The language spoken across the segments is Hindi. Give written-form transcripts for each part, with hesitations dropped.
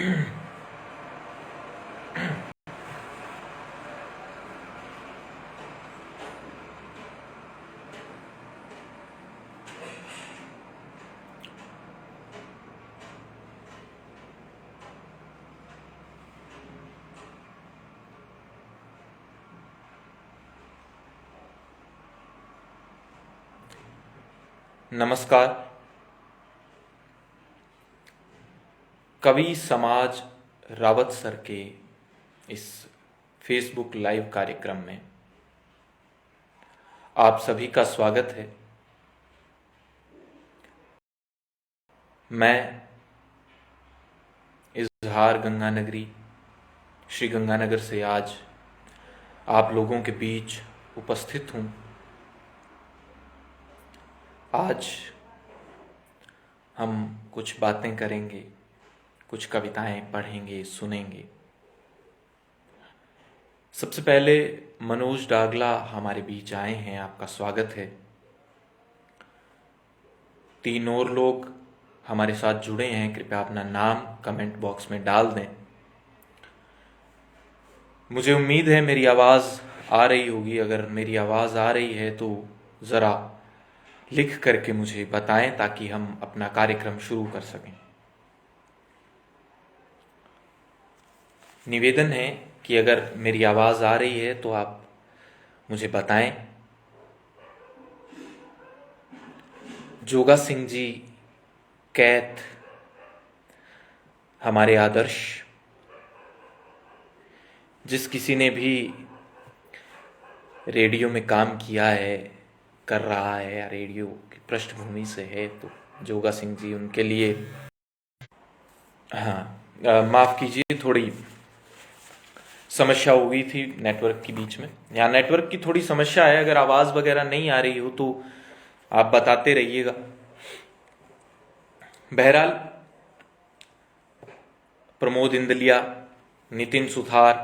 नमस्कार। कवि समाज रावत सर के इस फेसबुक लाइव कार्यक्रम में आप सभी का स्वागत है। मैं इजहार गंगानगरी श्री गंगानगर से आज आप लोगों के बीच उपस्थित हूँ। आज हम कुछ बातें करेंगे, कुछ कविताएं पढ़ेंगे, सुनेंगे। सबसे पहले मनोज डागला हमारे बीच आए हैं, आपका स्वागत है। 3 और लोग हमारे साथ जुड़े हैं, कृपया अपना नाम कमेंट बॉक्स में डाल दें। मुझे उम्मीद है मेरी आवाज़ आ रही होगी। अगर मेरी आवाज़ आ रही है तो ज़रा लिख करके मुझे बताएं ताकि हम अपना कार्यक्रम शुरू कर सकें। निवेदन है कि अगर मेरी आवाज़ आ रही है तो आप मुझे बताएं। जोगा सिंह जी कैथ हमारे आदर्श, जिस किसी ने भी रेडियो में काम किया है, कर रहा है या रेडियो की पृष्ठभूमि से है, तो जोगा सिंह जी उनके लिए माफ़ कीजिए, थोड़ी समस्या हो गई थी नेटवर्क के बीच में। यहाँ नेटवर्क की थोड़ी समस्या है। अगर आवाज़ वगैरह नहीं आ रही हो तो आप बताते रहिएगा। बहरहाल, प्रमोद इंदलिया, नितिन सुथार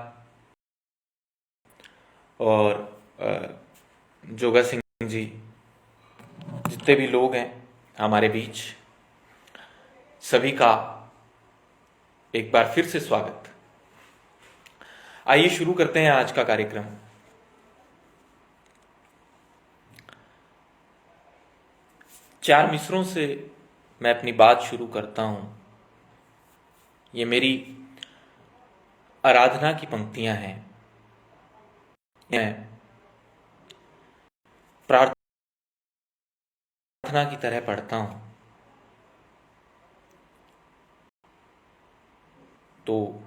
और जोगा सिंह जी, जितने भी लोग हैं हमारे बीच, सभी का एक बार फिर से स्वागत। आइए शुरू करते हैं आज का कार्यक्रम। चार मिसरों से मैं अपनी बात शुरू करता हूं। ये मेरी आराधना की पंक्तियां हैं। मैं प्रार्थना की तरह पढ़ता हूं। तो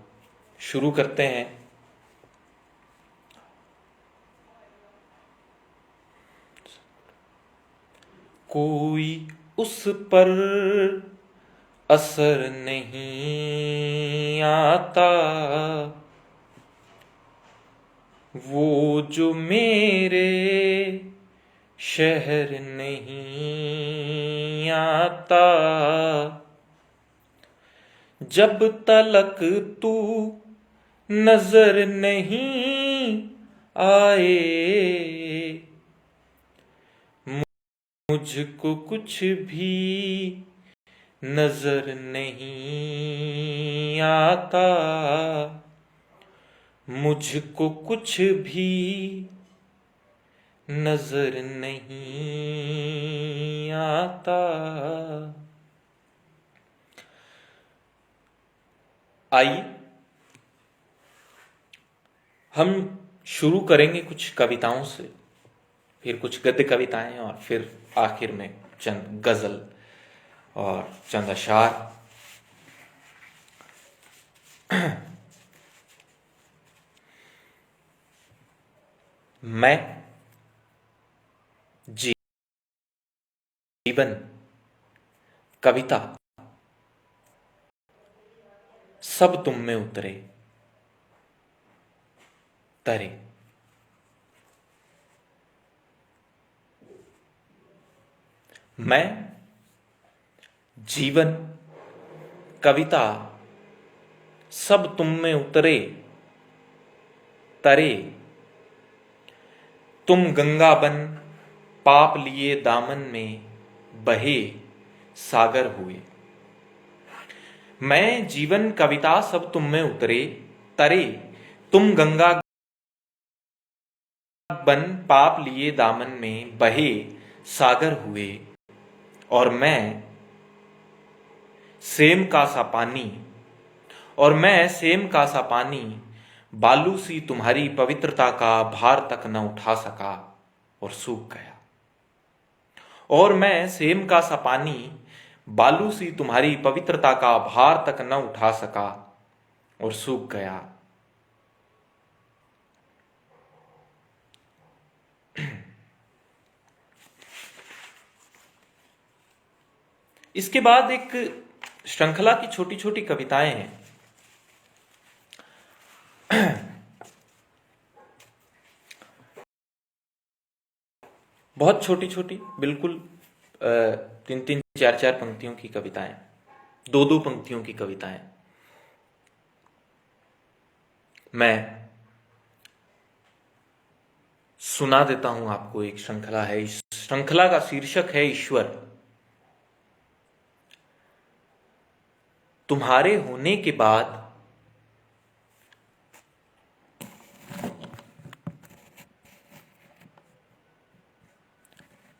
शुरू करते हैं। कोई उस पर असर नहीं आता, वो जो मेरे शहर नहीं आता। जब तलक तू नजर नहीं आए, मुझको कुछ भी नजर नहीं आता। मुझको कुछ भी नजर नहीं आता। आइए हम शुरू करेंगे कुछ कविताओं से, फिर कुछ गद्य कविताएं और फिर आखिर में चंद गजल और चंद अशार। मैं जीवन कविता सब तुम में उतरे तरे। मैं जीवन कविता सब तुम में उतरे तरे। तुम गंगा बन पाप लिए दामन में बहे सागर हुए। मैं जीवन कविता सब तुम में उतरे तरे, तुम गंगा बन पाप लिए दामन में बहे सागर हुए, और मैं सेम का सा पानी, और मैं सेम का सा पानी, बालू सी तुम्हारी पवित्रता का भार तक न उठा सका और सूख गया। और मैं सेम का सा पानी, बालू सी तुम्हारी पवित्रता का भार तक न उठा सका और सूख गया। इसके बाद एक श्रृंखला की छोटी छोटी कविताएं हैं। बहुत छोटी छोटी, बिल्कुल 3-3 4-4 पंक्तियों की कविताएं, 2-2 पंक्तियों की कविताएं। मैं सुना देता हूं आपको। एक श्रृंखला है, इस श्रृंखला का शीर्षक है ईश्वर। तुम्हारे होने के बाद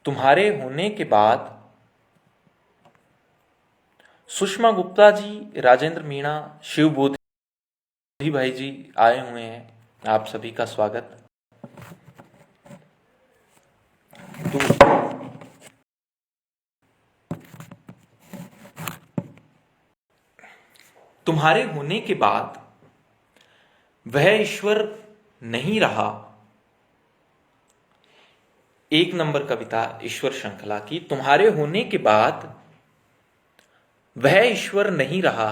तुम्हारे होने के बाद सुषमा गुप्ता जी, राजेंद्र मीणा, शिव बोधी भाई जी आए हुए हैं। आप सभी का स्वागत। तुम्हारे होने के बाद वह ईश्वर नहीं रहा। एक नंबर कविता ईश्वर श्रृंखला की। तुम्हारे होने के बाद वह ईश्वर नहीं रहा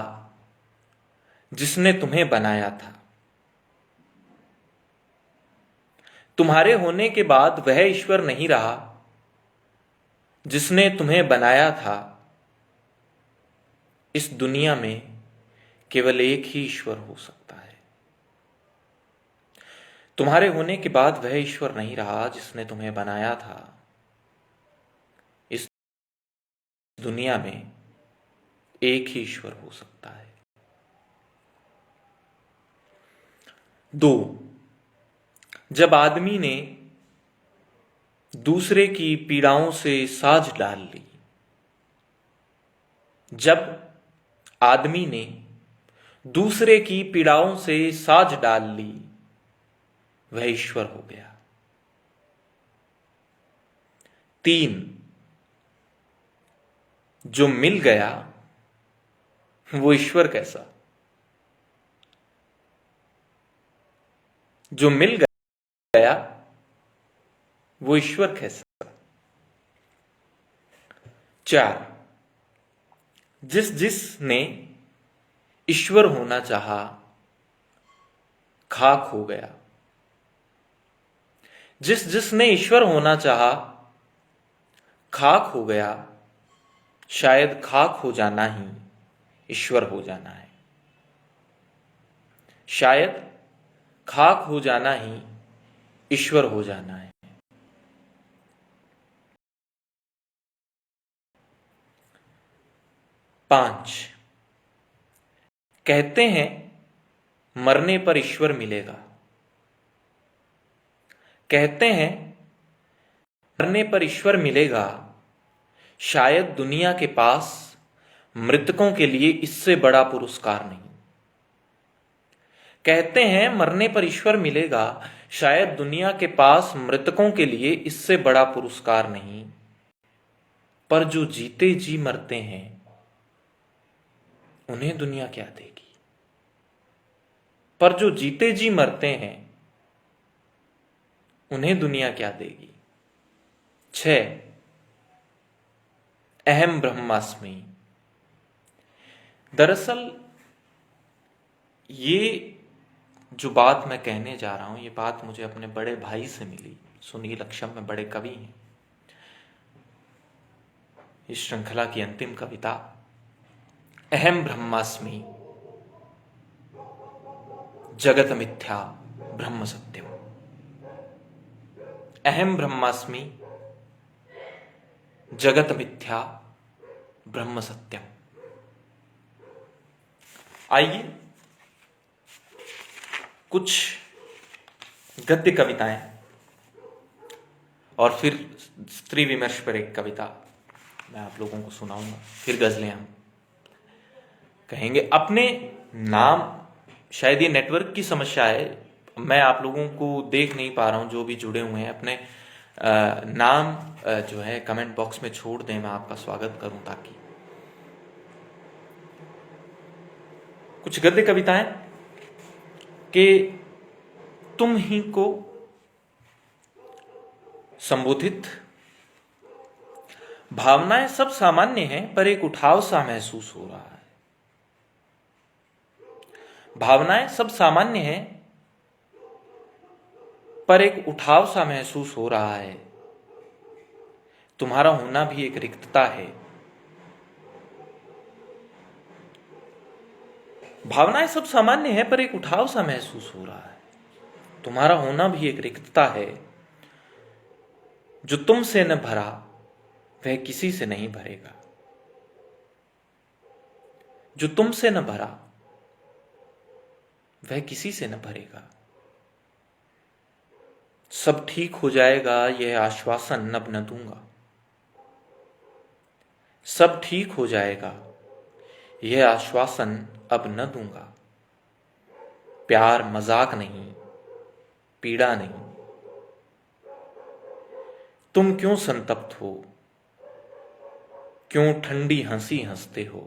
जिसने तुम्हें बनाया था। तुम्हारे होने के बाद वह ईश्वर नहीं रहा जिसने तुम्हें बनाया था। इस दुनिया में केवल एक ही ईश्वर हो सकता है। तुम्हारे होने के बाद वह ईश्वर नहीं रहा जिसने तुम्हें बनाया था। इस दुनिया में एक ही ईश्वर हो सकता है। 2, जब आदमी ने दूसरे की पीड़ाओं से साझ डाल ली। जब आदमी ने दूसरे की पीड़ाओं से साझ डाल ली, वह ईश्वर हो गया। 3, जो मिल गया वो ईश्वर कैसा। जो मिल गया वो ईश्वर कैसा। 4, जिसने ईश्वर होना चाहा खाक हो गया। जिसने ईश्वर होना चाहा खाक हो गया। शायद खाक हो जाना ही ईश्वर हो जाना है। शायद खाक हो जाना ही ईश्वर हो जाना है। 5, कहते हैं मरने पर ईश्वर मिलेगा। कहते हैं मरने पर ईश्वर मिलेगा। शायद दुनिया के पास मृतकों के लिए इससे बड़ा पुरस्कार नहीं। कहते हैं मरने पर ईश्वर मिलेगा। शायद दुनिया के पास मृतकों के लिए इससे बड़ा पुरस्कार नहीं। पर जो जीते जी मरते हैं उन्हें दुनिया क्या देगी। पर जो जीते जी मरते हैं उन्हें दुनिया क्या देगी। 6, अहम ब्रह्मास्मि। दरअसल ये जो बात मैं कहने जा रहा हूं, ये बात मुझे अपने बड़े भाई से मिली। सुनील अक्षम में बड़े कवि हैं। इस श्रृंखला की अंतिम कविता अहम ब्रह्मास्मि जगत मिथ्या ब्रह्म सत्यम। अहम ब्रह्मास्मि जगत मिथ्या ब्रह्म सत्यम। आइए कुछ गद्य कविताएं और फिर स्त्री विमर्श पर एक कविता मैं आप लोगों को सुनाऊंगा, फिर गजलें हम कहेंगे। अपने नाम, शायद ये नेटवर्क की समस्या है, मैं आप लोगों को देख नहीं पा रहा हूं जो भी जुड़े हुए हैं। अपने नाम जो है कमेंट बॉक्स में छोड़ दें, मैं आपका स्वागत करूं। ताकि कुछ गद्य कविताएं कि तुम ही को संबोधित। भावनाएं सब सामान्य हैं पर एक उठाव सा महसूस हो रहा है। भावनाएं सब सामान्य हैं पर एक उठाव सा महसूस हो रहा है। तुम्हारा होना भी एक रिक्तता है। भावनाएं सब सामान्य हैं पर एक उठाव सा महसूस हो रहा है। तुम्हारा होना भी एक रिक्तता है। जो तुमसे न भरा वह किसी से नहीं भरेगा। जो तुमसे न भरा वह किसी से न भरेगा। सब ठीक हो जाएगा यह आश्वासन अब न दूंगा। सब ठीक हो जाएगा यह आश्वासन अब न दूंगा। प्यार मजाक नहीं, पीड़ा नहीं। तुम क्यों संतप्त हो, क्यों ठंडी हंसी हंसते हो।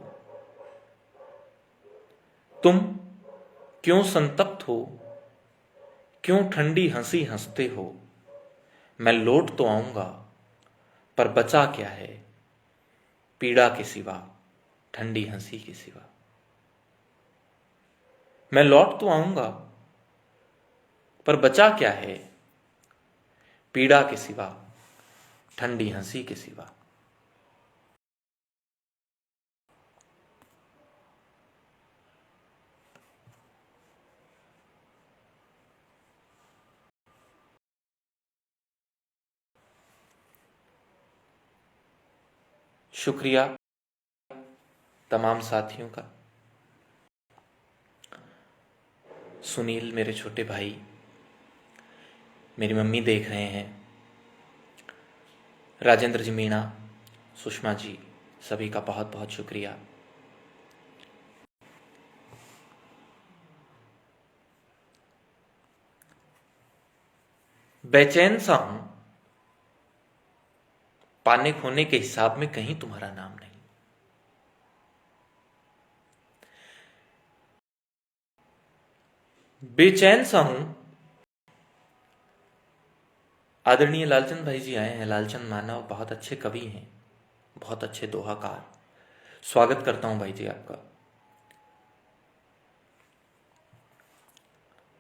तुम क्यों संतप्त हो, क्यों ठंडी हंसी हंसते हो। मैं लौट तो आऊंगा पर बचा क्या है पीड़ा के सिवा, ठंडी हंसी के सिवा। मैं लौट तो आऊंगा पर बचा क्या है पीड़ा के सिवा, ठंडी हंसी के सिवा। शुक्रिया तमाम साथियों का। सुनील मेरे छोटे भाई, मेरी मम्मी देख रहे हैं, राजेंद्र जी, मीणा, सुषमा जी, सभी का बहुत बहुत शुक्रिया। बेचैन सा हूं, पाने खोने के हिसाब में कहीं तुम्हारा नाम नहीं। बेचैन सा हूं। आदरणीय लालचंद भाई जी आए हैं। लालचंद मानव बहुत अच्छे कवि हैं, बहुत अच्छे दोहाकार। स्वागत करता हूं भाई जी आपका।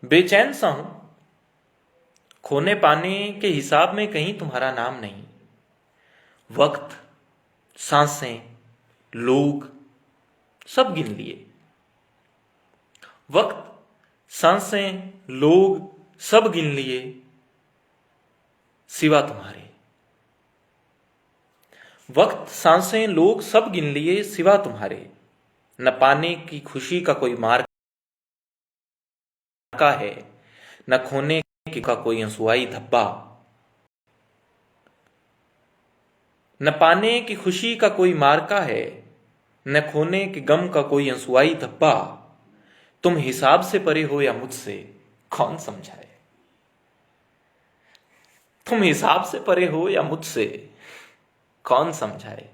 बेचैन सा हूं, खोने पाने के हिसाब में कहीं तुम्हारा नाम नहीं। वक्त, सांसें, लोग सब गिन लिए। वक्त, सांसें, लोग सब गिन लिए सिवा तुम्हारे। वक्त, सांसें, लोग सब गिन लिए सिवा तुम्हारे। न पाने की खुशी का कोई मार्ग का है, न खोने का कोई अंसुआई धब्बा। न पाने की खुशी का कोई मार्का है, न खोने के गम का कोई अंसुआई धब्बा। तुम हिसाब से परे हो या मुझसे कौन समझाए। तुम हिसाब से परे हो या मुझसे कौन समझाए।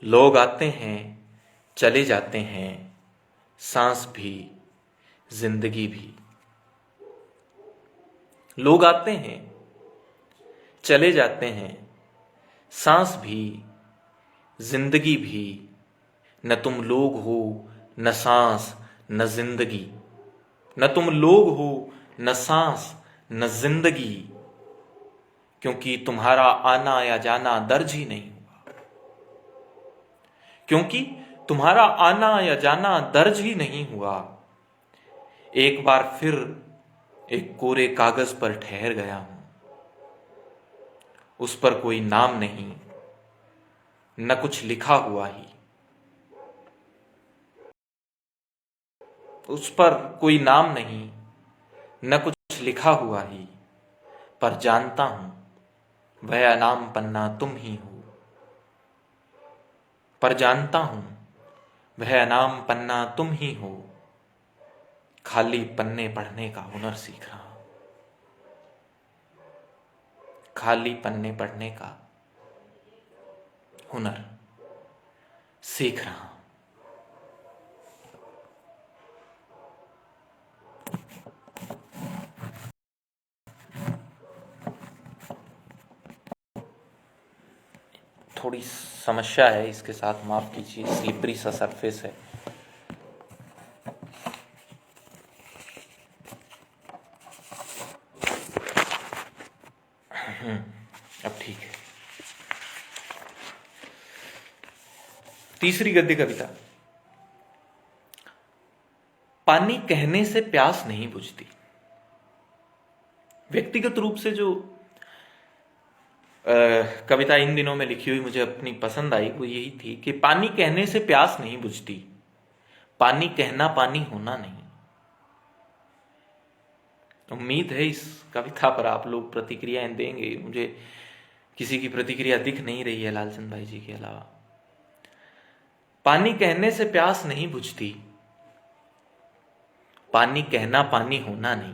लोग आते हैं चले जाते हैं, सांस भी जिंदगी भी। लोग आते हैं चले जाते हैं, सांस भी जिंदगी भी। न तुम लोग हो न सांस न जिंदगी। न तुम लोग हो न सांस न जिंदगी। क्योंकि तुम्हारा आना या जाना दर्ज ही नहीं हुआ। क्योंकि तुम्हारा आना या जाना दर्ज ही नहीं हुआ। एक बार फिर एक कोरे कागज पर ठहर गया हूं। उस पर कोई नाम नहीं, न कुछ लिखा हुआ ही। उस पर कोई नाम नहीं, न कुछ लिखा हुआ ही, पर जानता हूं वह अनाम पन्ना तुम ही हो। पर जानता हूं वह अनाम पन्ना तुम ही हो। खाली पन्ने पढ़ने का हुनर सीख रहा हूं। खाली पन्ने पढ़ने का हुनर सीख रहा हूं। थोड़ी समस्या है इसके साथ, माफ कीजिए, स्लिपरी सा सरफेस है। अब ठीक है। तीसरी गद्य कविता। पानी कहने से प्यास नहीं बुझती। व्यक्तिगत रूप से जो कविता इन दिनों में लिखी हुई मुझे अपनी पसंद आई वो यही थी कि पानी कहने से प्यास नहीं बुझती, पानी कहना पानी होना नहीं। उम्मीद है इस कविता पर आप लोग प्रतिक्रियाएं देंगे। मुझे किसी की प्रतिक्रिया दिख नहीं रही है लालचंद भाई जी के अलावा। पानी कहने से प्यास नहीं बुझती, पानी कहना पानी होना नहीं।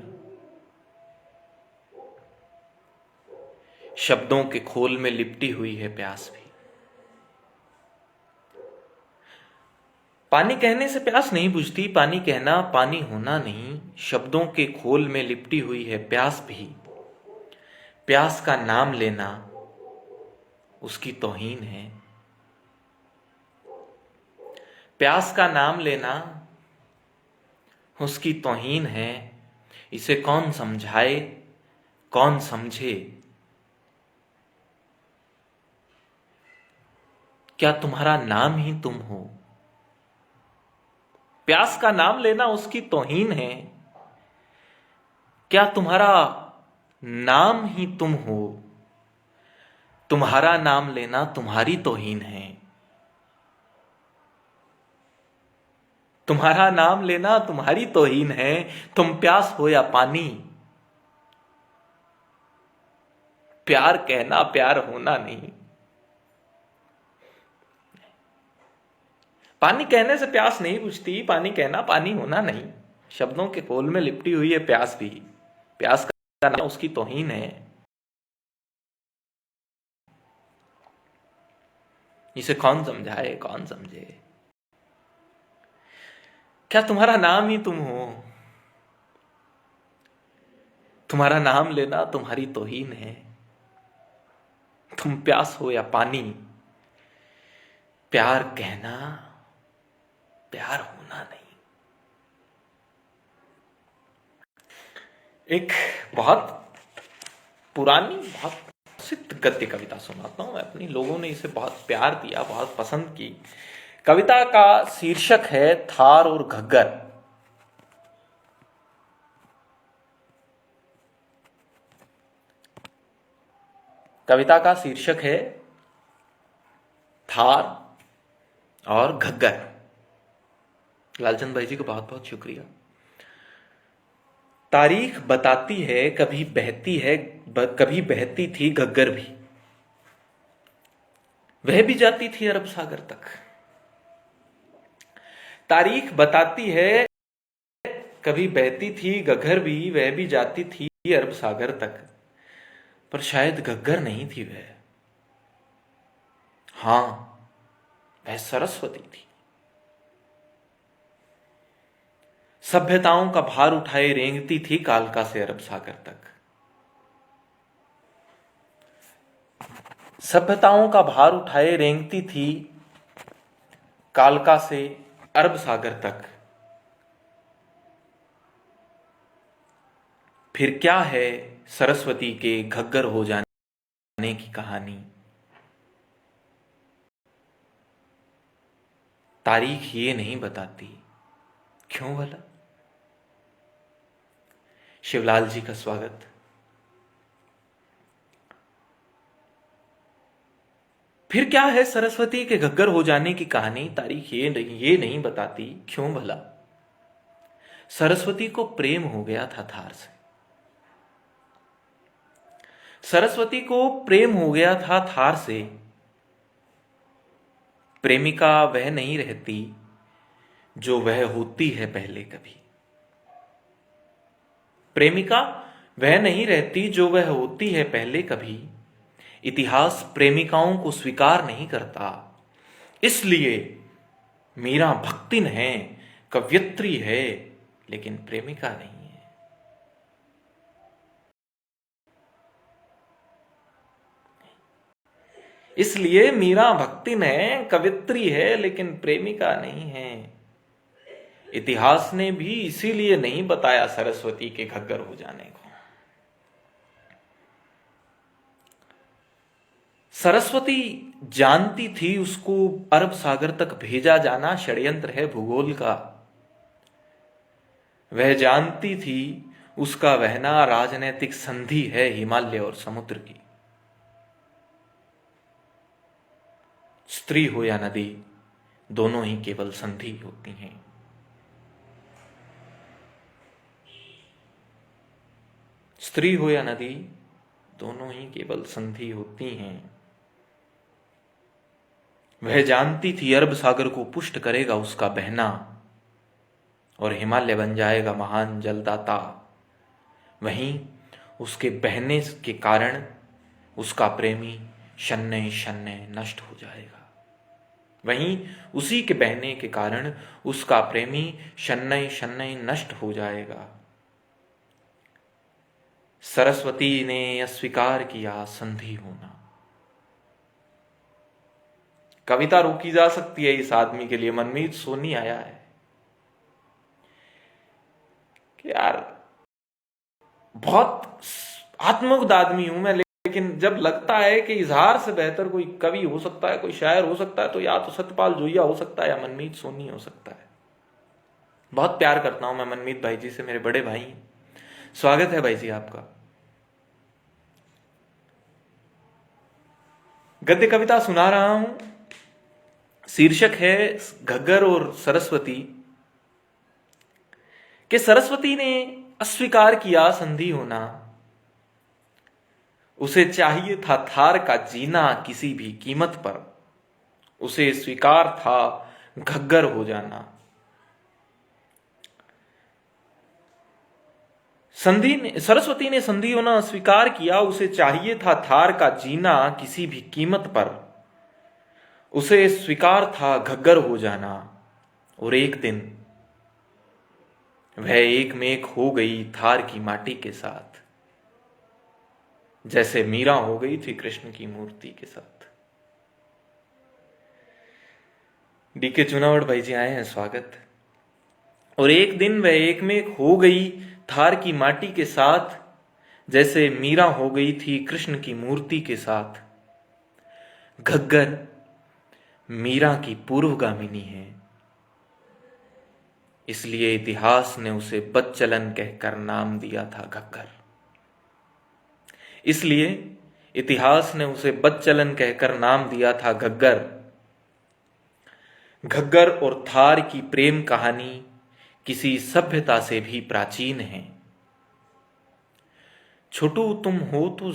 शब्दों के खोल में लिपटी हुई है प्यास भी। पानी कहने से प्यास नहीं बुझती, पानी कहना पानी होना नहीं। शब्दों के खोल में लिपटी हुई है प्यास भी। प्यास का नाम लेना उसकी तौहीन है। प्यास का नाम लेना उसकी तौहीन है। इसे कौन समझाए कौन समझे। क्या तुम्हारा नाम ही तुम हो। प्यास का नाम लेना उसकी तौहीन है। क्या तुम्हारा नाम ही तुम हो। तुम्हारा नाम लेना तुम्हारी तौहीन है। तुम्हारा नाम लेना तुम्हारी तौहीन है। तुम प्यास हो या पानी, प्यार कहना प्यार होना नहीं। पानी कहने से प्यास नहीं बुझती, पानी कहना पानी होना नहीं। शब्दों के खोल में लिपटी हुई है प्यास भी। प्यास का नाम उसकी तौहीन है। इसे कौन समझाए कौन समझे। क्या तुम्हारा नाम ही तुम हो। तुम्हारा नाम लेना तुम्हारी तौहीन है। तुम प्यास हो या पानी, प्यार कहना प्यार होना नहीं। एक बहुत पुरानी बहुत प्रसिद्ध गद्य कविता सुनाता हूं मैं अपनी। लोगों ने इसे बहुत प्यार दिया, बहुत पसंद की। कविता का शीर्षक है थार और घग्गर। कविता का शीर्षक है थार और घग्गर। लालचंद भाई जी को बहुत बहुत शुक्रिया। तारीख बताती है कभी बहती है, कभी बहती थी घग्गर भी, वह भी जाती थी अरब सागर तक। तारीख बताती है कभी बहती थी घग्गर भी, वह भी जाती थी अरब सागर तक। पर शायद घग्गर नहीं थी वह, हां वह सरस्वती थी। सभ्यताओं का भार उठाए रेंगती थी कालका से अरब सागर तक। सभ्यताओं का भार उठाए रेंगती थी कालका से अरब सागर तक। फिर क्या है सरस्वती के घग्गर हो जाने की कहानी। तारीख ये नहीं बताती, क्यों भला। शिवलाल जी का स्वागत। फिर क्या है सरस्वती के घग्गर हो जाने की कहानी। तारीख ये नहीं बताती, क्यों भला। सरस्वती को प्रेम हो गया था थार से। सरस्वती को प्रेम हो गया था थार से। प्रेमिका वह नहीं रहती जो वह होती है पहले कभी। प्रेमिका वह नहीं रहती जो वह होती है पहले कभी। इतिहास प्रेमिकाओं को स्वीकार नहीं करता, इसलिए मीरा भक्तिन है, कवयित्री है, लेकिन प्रेमिका नहीं है। इसलिए मीरा भक्तिन है, कवयित्री है, लेकिन प्रेमिका नहीं है। इतिहास ने भी इसीलिए नहीं बताया सरस्वती के घग्गर हो जाने को। सरस्वती जानती थी उसको अरब सागर तक भेजा जाना षड्यंत्र है भूगोल का। वह जानती थी उसका बहना राजनैतिक संधि है हिमालय और समुद्र की। स्त्री हो या नदी, दोनों ही केवल संधि होती हैं। स्त्री हो या नदी, दोनों ही केवल संधि होती हैं। वह जानती थी अरब सागर को पुष्ट करेगा उसका बहना और हिमालय बन जाएगा महान जलदाता। वहीं उसके बहने के कारण उसका प्रेमी शन्नय शन्नय नष्ट हो जाएगा। वहीं उसी के बहने के कारण उसका प्रेमी शन्नय शन्नय नष्ट हो जाएगा। सरस्वती ने अस्वीकार किया संधि होना। कविता रोकी जा सकती है इस आदमी के लिए। मनमीत सोनी आया है कि यार बहुत आत्मगत आदमी हूं मैं, लेकिन जब लगता है कि इजहार से बेहतर कोई कवि हो सकता है, कोई शायर हो सकता है, तो या तो सत्यपाल जोइया हो सकता है या मनमीत सोनी हो सकता है। बहुत प्यार करता हूं मैं मनमीत भाई जी से, मेरे बड़े भाई हैं। स्वागत है भाई जी आपका। गद्य कविता सुना रहा हूं, शीर्षक है घग्गर और सरस्वती। कि सरस्वती ने अस्वीकार किया संधि होना। उसे चाहिए था थार का जीना किसी भी कीमत पर। उसे स्वीकार था घग्गर हो जाना। सरस्वती ने संधि होना स्वीकार किया। उसे चाहिए था थार का जीना किसी भी कीमत पर। उसे स्वीकार था घग्गर हो जाना। और एक दिन वह एक में एक हो गई थार की माटी के साथ, जैसे मीरा हो गई थी कृष्ण की मूर्ति के साथ। डीके चुनावड़ भाई जी आए हैं, स्वागत। और एक दिन वह एक में एक हो गई थार की माटी के साथ, जैसे मीरा हो गई थी कृष्ण की मूर्ति के साथ। घग्गर मीरा की पूर्वगामिनी है, इसलिए इतिहास ने उसे बदचलन कहकर नाम दिया था घग्गर। इसलिए इतिहास ने उसे बदचलन कहकर नाम दिया था घग्गर। घग्गर और थार की प्रेम कहानी किसी सभ्यता से भी प्राचीन है। छोटू तुम हो तो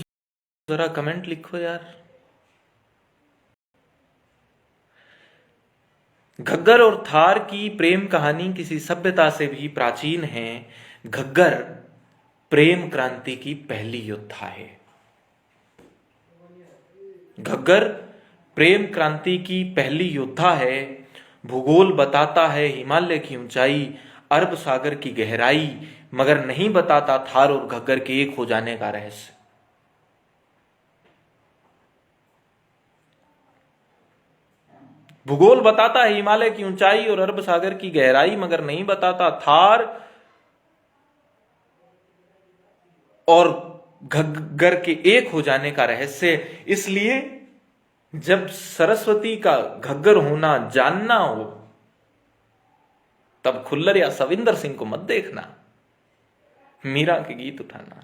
जरा कमेंट लिखो यार। घग्गर और थार की प्रेम कहानी किसी सभ्यता से भी प्राचीन है। घग्गर प्रेम क्रांति की पहली योद्धा है। घग्गर प्रेम क्रांति की पहली योद्धा है। भूगोल बताता है हिमालय की ऊंचाई, अरब सागर की गहराई, मगर नहीं बताता थार और घग्गर के एक हो जाने का रहस्य। भूगोल बताता है हिमालय की ऊंचाई और अरब सागर की गहराई, मगर नहीं बताता थार और घग्गर के एक हो जाने का रहस्य। इसलिए जब सरस्वती का घग्गर होना जानना हो, तब खुल्लर या सविंदर सिंह को मत देखना, मीरा के गीत उठाना।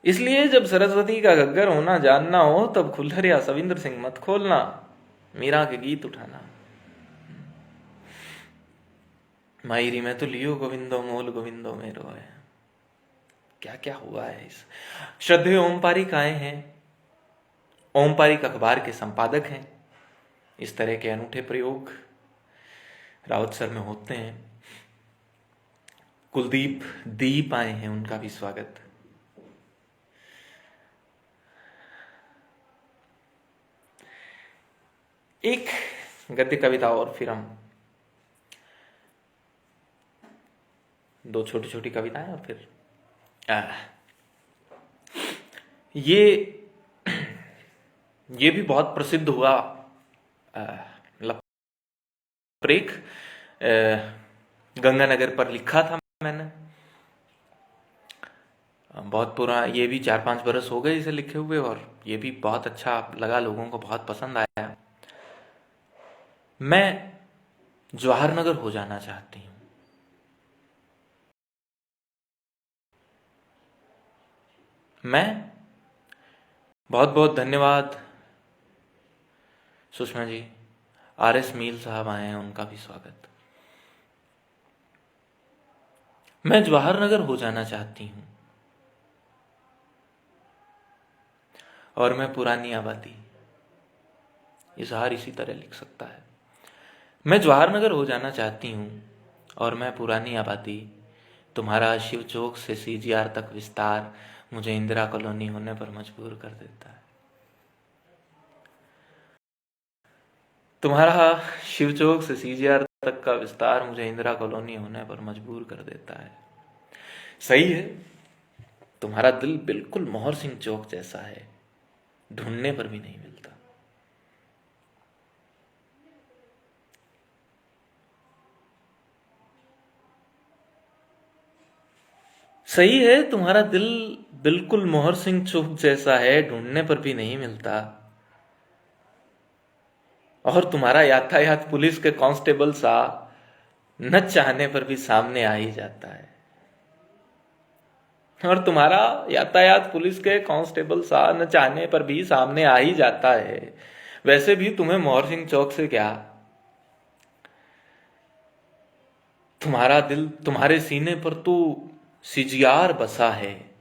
इसलिए जब सरस्वती का घग्गर होना जानना हो, तब खुल्लर या सविंदर सिंह मत खोलना, मीरा के गीत उठाना। मायरी में तो लियो गोविंदो मोल गोविंदो मेरो है। क्या क्या हुआ है इस श्रद्धेय ओमपारिक आए हैं, ओमपारिक अखबार के संपादक हैं। इस तरह के अनूठे प्रयोग रावत सर में होते हैं। कुलदीप दीप आए हैं, उनका भी स्वागत। एक गद्य कविता और फिर हम दो छोटी छोटी कविताएं और फिर ये भी बहुत प्रसिद्ध हुआ लपरेख गंगानगर पर लिखा था मैंने। बहुत पुराना, ये भी 4-5 बरस हो गए इसे लिखे हुए, और ये भी बहुत अच्छा लगा, लोगों को बहुत पसंद आया। मैं जवाहरनगर हो जाना चाहती हूँ। मैं बहुत बहुत धन्यवाद सुषमा जी, RS मील साहब आए हैं, उनका भी स्वागत। मैं जवाहरनगर हो जाना चाहती हूँ और मैं पुरानी आबादी, इजहार इसी तरह लिख सकता है। मैं जवाहरनगर हो जाना चाहती हूँ और मैं पुरानी आबादी, तुम्हारा शिव चौक से CGR तक विस्तार मुझे इंदिरा कॉलोनी होने पर मजबूर कर देता है। तुम्हारा शिव चौक से CGR तक का विस्तार मुझे इंदिरा कॉलोनी होने पर मजबूर कर देता है। सही है, तुम्हारा दिल बिल्कुल मोहर सिंह चौक जैसा है, ढूंढने पर भी नहीं मिलता। सही है, तुम्हारा दिल बिल्कुल मोहर सिंह चौक जैसा है, ढूंढने पर भी नहीं मिलता। और तुम्हारा यातायात पुलिस के कांस्टेबल सा न चाहने पर भी सामने आ ही जाता है। और तुम्हारा यातायात पुलिस के कांस्टेबल सा न चाहने पर भी सामने आ ही जाता है। वैसे भी तुम्हें मोहर सिंह चौक से क्या, तुम्हारा दिल, तुम्हारे सीने पर तो CGR बसा है,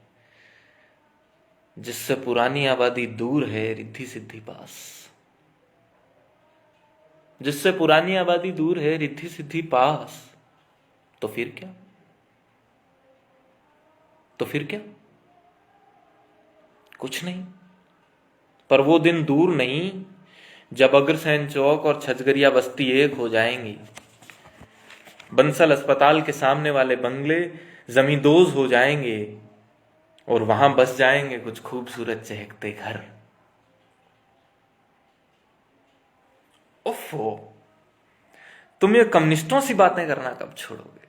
जिससे पुरानी आबादी दूर है रिद्धि सिद्धि पास। जिससे पुरानी आबादी दूर है रिद्धि सिद्धि पास। तो फिर क्या, तो फिर क्या, कुछ नहीं। पर वो दिन दूर नहीं जब अग्रसेन चौक और छजगरिया बस्ती एक हो जाएंगी। बंसल अस्पताल के सामने वाले बंगले जमींदोज हो जाएंगे और वहां बस जाएंगे कुछ खूबसूरत चहकते घर। ओफो, तुम ये कम्युनिस्टों सी बातें करना कब छोड़ोगे?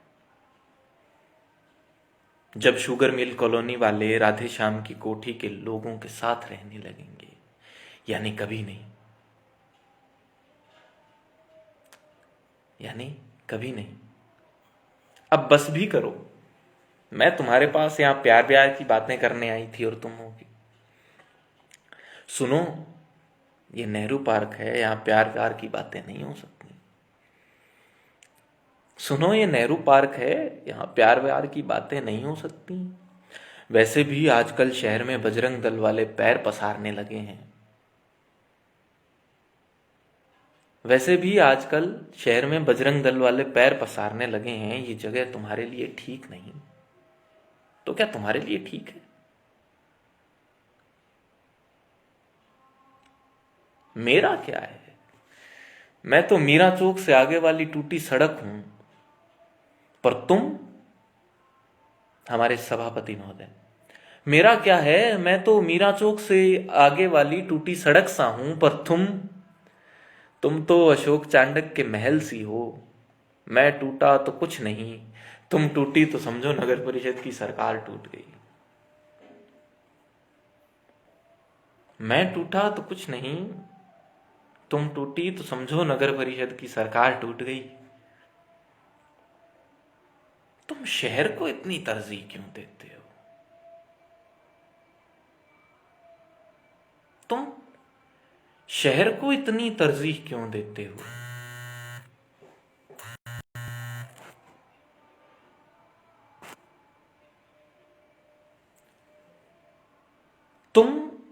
जब शुगर मिल कॉलोनी वाले राधे श्याम की कोठी के लोगों के साथ रहने लगेंगे, यानी कभी नहीं, यानी कभी नहीं। अब बस भी करो, मैं तुम्हारे पास यहां प्यार प्यार की बातें करने आई थी और तुम होगी। सुनो, ये नेहरू पार्क है, यहां प्यार प्यार की बातें नहीं हो सकती। सुनो, ये नेहरू पार्क है, यहां प्यार व्यार की बातें नहीं हो सकती। वैसे भी आजकल शहर में बजरंग दल वाले पैर पसारने लगे हैं। वैसे भी आजकल शहर में बजरंग दल वाले पैर पसारने लगे हैं। ये जगह तुम्हारे लिए ठीक नहीं। तो क्या तुम्हारे लिए ठीक है? मेरा क्या है? मैं तो मीरा चौक से आगे वाली टूटी सड़क हूं, पर तुम, हमारे सभापति महोदय, मेरा क्या है? मैं तो मीरा चौक से आगे वाली टूटी सड़क सा हूं, पर तुम तो अशोक चांडक के महल सी हो। मैं टूटा तो कुछ नहीं, तुम टूटी तो समझो नगर परिषद की सरकार टूट गई। मैं टूटा तो कुछ नहीं, तुम टूटी तो समझो नगर परिषद की सरकार टूट गई। तुम शहर को इतनी तरजीह क्यों देते हो? तुम शहर को इतनी तरजीह क्यों देते हो?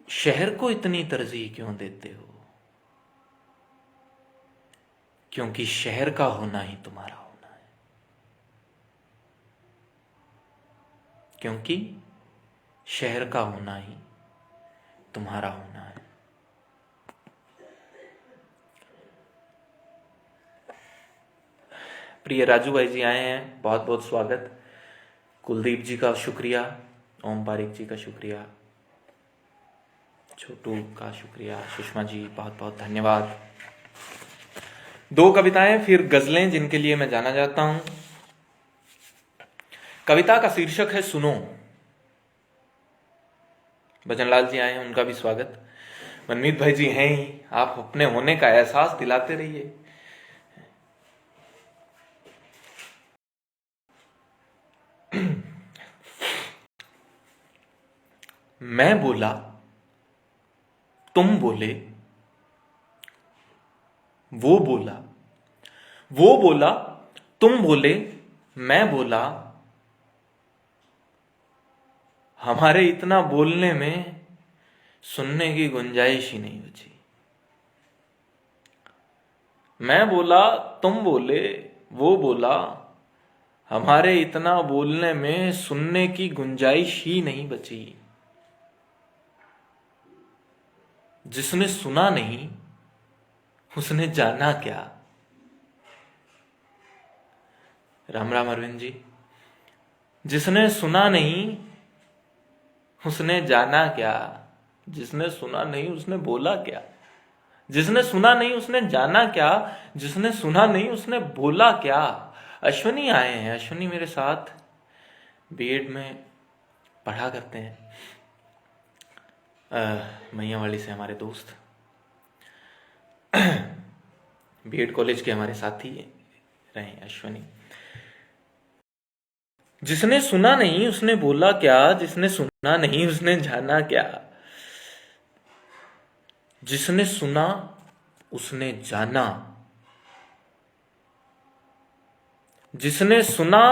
शहर को इतनी तरजीह क्यों देते हो? क्योंकि शहर का होना ही तुम्हारा होना है। क्योंकि शहर का होना ही तुम्हारा होना है। प्रिय राजू भाई जी आए हैं, बहुत बहुत स्वागत। कुलदीप जी का शुक्रिया, ओम पारिक जी का शुक्रिया, छोटू का शुक्रिया, सुषमा जी बहुत बहुत धन्यवाद। 2 कविताएं फिर गजलें जिनके लिए मैं जाना जाता हूं। कविता का शीर्षक है सुनो। भजनलाल जी आए हैं, उनका भी स्वागत। मनमीत भाई जी हैं ही, आप अपने होने का एहसास दिलाते रहिए। मैं बोला, तुम बोले, वो बोला, वो बोला, तुम बोले, मैं बोला, हमारे इतना बोलने में सुनने की गुंजाइश ही नहीं बची। मैं बोला, तुम बोले, वो बोला, हमारे इतना बोलने में सुनने की गुंजाइश ही नहीं बची। जिसने सुना नहीं उसने जाना क्या। राम राम अरविंद जी। जिसने सुना नहीं उसने जाना क्या। जिसने सुना नहीं उसने बोला क्या। जिसने सुना नहीं उसने जाना क्या। जिसने सुना नहीं उसने बोला क्या। अश्वनी आए हैं। अश्वनी मेरे साथ बीएड में पढ़ा करते हैं, मैयावाड़ी से हमारे दोस्त, बीएड कॉलेज के हमारे साथी रहे अश्वनी। जिसने सुना नहीं उसने बोला क्या। जिसने सुना नहीं उसने जाना क्या। जिसने सुना उसने जाना। जिसने सुना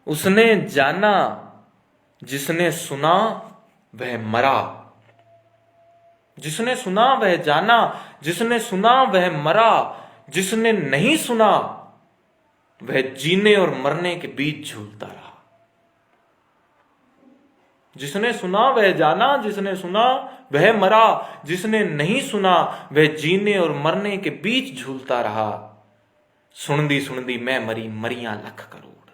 उसने जाना। जिसने सुना वह मरा। जिसने सुना वह जाना। जिसने सुना वह मरा। जिसने नहीं सुना वह जीने और मरने के बीच झूलता रहा। जिसने सुना वह जाना। जिसने सुना वह मरा। जिसने नहीं सुना वह जीने और मरने के बीच झूलता रहा। सुनदी सुनदी मैं मरी, मरियां लख करोड़।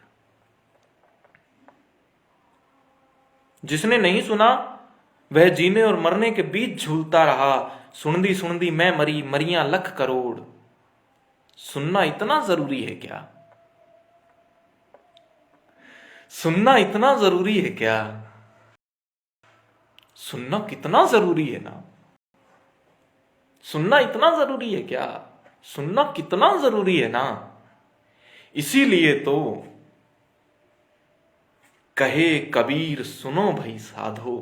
जिसने नहीं सुना वह जीने और मरने के बीच झूलता रहा। सुनदी सुनदी मैं मरी, मरियां लख करोड़। सुनना इतना जरूरी है क्या। सुनना इतना जरूरी है क्या। सुनना कितना जरूरी है ना। सुनना इतना जरूरी है क्या। सुनना कितना जरूरी है ना। इसीलिए तो कहे कबीर सुनो भाई साधो।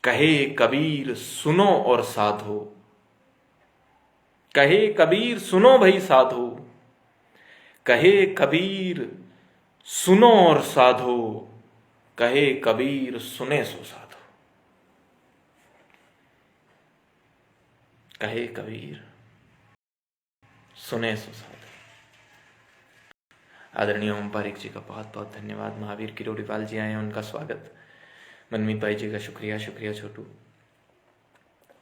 कहे कबीर सुनो और साधो। कहे कबीर सुनो भाई साधो। कहे कबीर सुनो और साधो। कहे कबीर सुने सो साधो। कहे कबीर सुने सो साधो। आदरणीय ओम पारिक जी का बहुत बहुत धन्यवाद। महावीर किरोड़ीपाल जी आए हैं, उनका स्वागत। मनमीत भाई जी का शुक्रिया। शुक्रिया छोटू।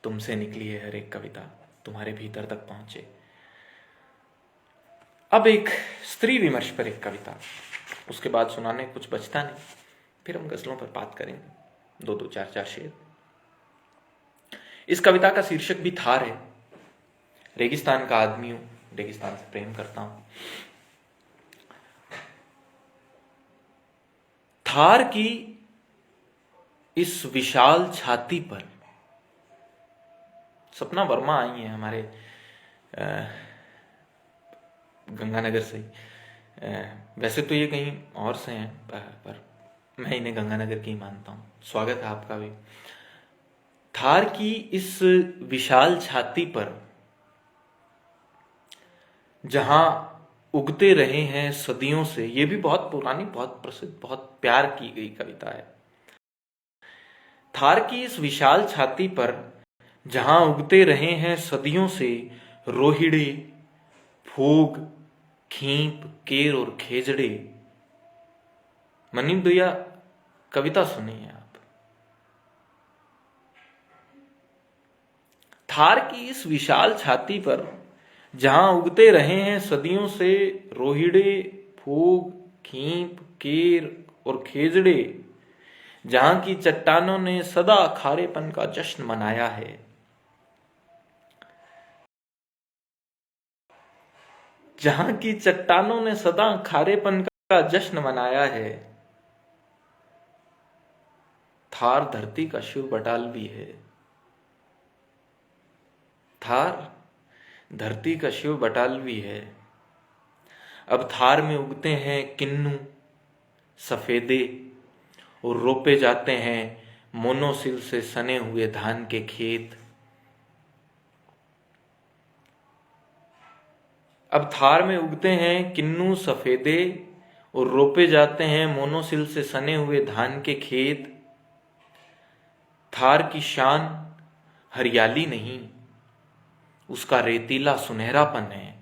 तुमसे निकली है हर एक कविता, तुम्हारे भीतर तक पहुंचे। अब एक स्त्री विमर्श पर एक कविता, उसके बाद सुनाने कुछ बचता नहीं, फिर हम गजलों पर बात करेंगे। 2-2, 4-4 शेर। इस कविता का शीर्षक भी थार है। रेगिस्तान का आदमी हूं, रेगिस्तान से प्रेम करता हूं। थार की इस विशाल छाती पर, सपना वर्मा आई हैं हमारे गंगानगर से। वैसे तो ये कहीं और से हैं, पर मैं इन्हें गंगानगर की ही मानता हूं। स्वागत है आपका भी। थार की इस विशाल छाती पर जहां उगते रहे हैं सदियों से, ये भी बहुत पुरानी, बहुत प्रसिद्ध, बहुत प्यार की गई कविता है। थार की इस विशाल छाती पर जहां उगते रहे हैं सदियों से रोहिड़े, फूग, खींप, केर और खेजड़े। मनीम भैया कविता सुनिए आप। थार की इस विशाल छाती पर जहां उगते रहे हैं सदियों से रोहिड़े, फूग, खींप, केर और खेजड़े, जहां की चट्टानों ने सदा खारेपन का जश्न मनाया है, जहां की चट्टानों ने सदा खारेपन का जश्न मनाया है, थार धरती का शिव बटाल भी है। थार धरती का शिव बटाल भी है। अब थार में उगते हैं किन्नू, सफेदे और रोपे जाते हैं मोनोसिल से सने हुए धान के खेत। अब थार में उगते हैं किन्नू, सफेदे और रोपे जाते हैं मोनोसिल से सने हुए धान के खेत। थार की शान हरियाली नहीं, उसका रेतीला सुनहरापन है।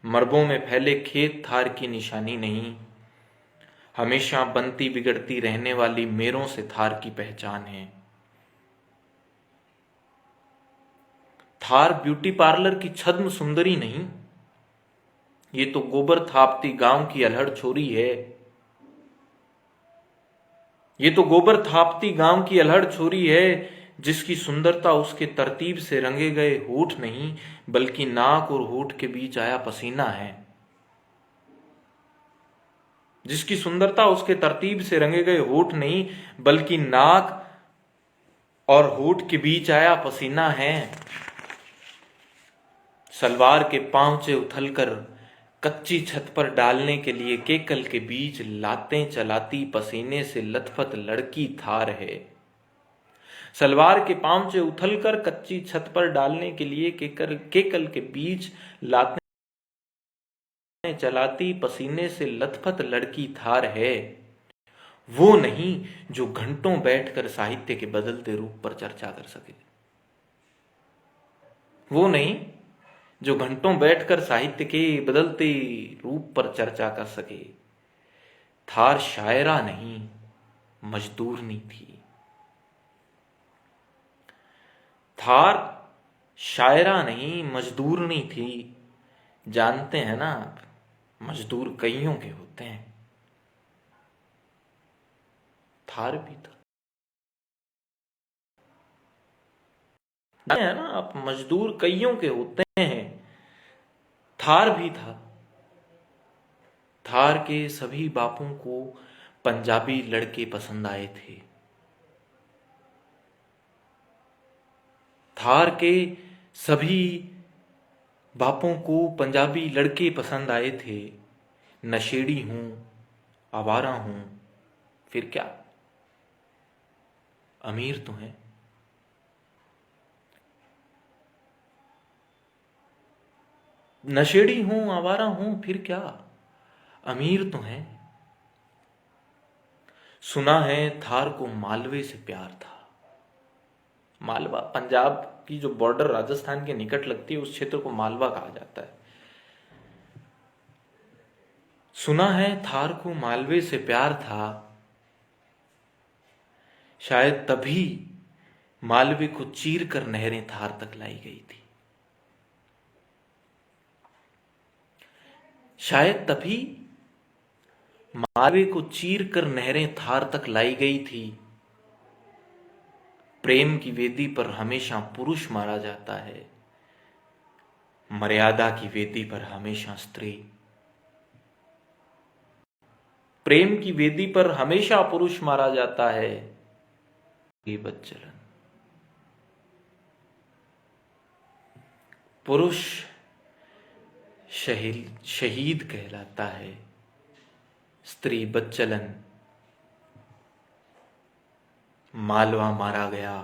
मरबों में फैले खेत थार की निशानी नहीं, हमेशा बनती बिगड़ती रहने वाली मेरों से थार की पहचान है। थार ब्यूटी पार्लर की छद्म सुंदरी नहीं, ये तो गोबर थापती गांव की अल्हड़ छोरी है। ये तो गोबर थापती गांव की अल्हड़ छोरी है, जिसकी सुंदरता उसके तरतीब से रंगे गए होठ नहीं, बल्कि नाक और होठ के बीच आया पसीना है। जिसकी सुंदरता उसके तरतीब से रंगे गए होठ नहीं, बल्कि नाक और होठ के बीच आया पसीना है। सलवार के पांवचे उथलकर कच्ची छत पर डालने के लिए केकल के बीच लातें चलाती पसीने से लथपथ लड़की थार है। सलवार के पांवचे उथलकर कच्ची छत पर डालने के लिए केकल के बीच लातें चलाती पसीने से लथपथ लड़की थार है। वो नहीं जो घंटों बैठकर साहित्य के बदलते रूप पर चर्चा कर सके। वो नहीं जो घंटों बैठकर साहित्य के बदलते रूप पर चर्चा कर सके। थार शायरा नहीं, मजदूरनी थी। थार शायरा नहीं, मजदूरनी थी। जानते हैं ना आप, मजदूर कईयों के होते हैं, थार भी था। है ना आप, मजदूर कईयों के होते हैं, थार भी था। थार के सभी बापों को पंजाबी लड़के पसंद आए थे। थार के सभी बापों को पंजाबी लड़के पसंद आए थे। नशेड़ी हूं, आवारा हूं, फिर क्या, अमीर तो है। नशेड़ी हूं, आवारा हूं, फिर क्या, अमीर तो है। सुना है थार को मालवे से प्यार था। मालवा पंजाब की जो बॉर्डर राजस्थान के निकट लगती है, उस क्षेत्र को मालवा कहा जाता है। सुना है थार को मालवे से प्यार था, शायद तभी मालवे को चीर कर नहरें थार तक लाई गई थी। शायद तभी मालवे को चीर कर नहरें थार तक लाई गई थी। प्रेम की वेदी पर हमेशा पुरुष मारा जाता है, मर्यादा की वेदी पर हमेशा स्त्री। प्रेम की वेदी पर हमेशा पुरुष मारा जाता है, ये बच्चलन। पुरुष शहीद कहलाता है, स्त्री बच्चलन। मालवा मारा गया,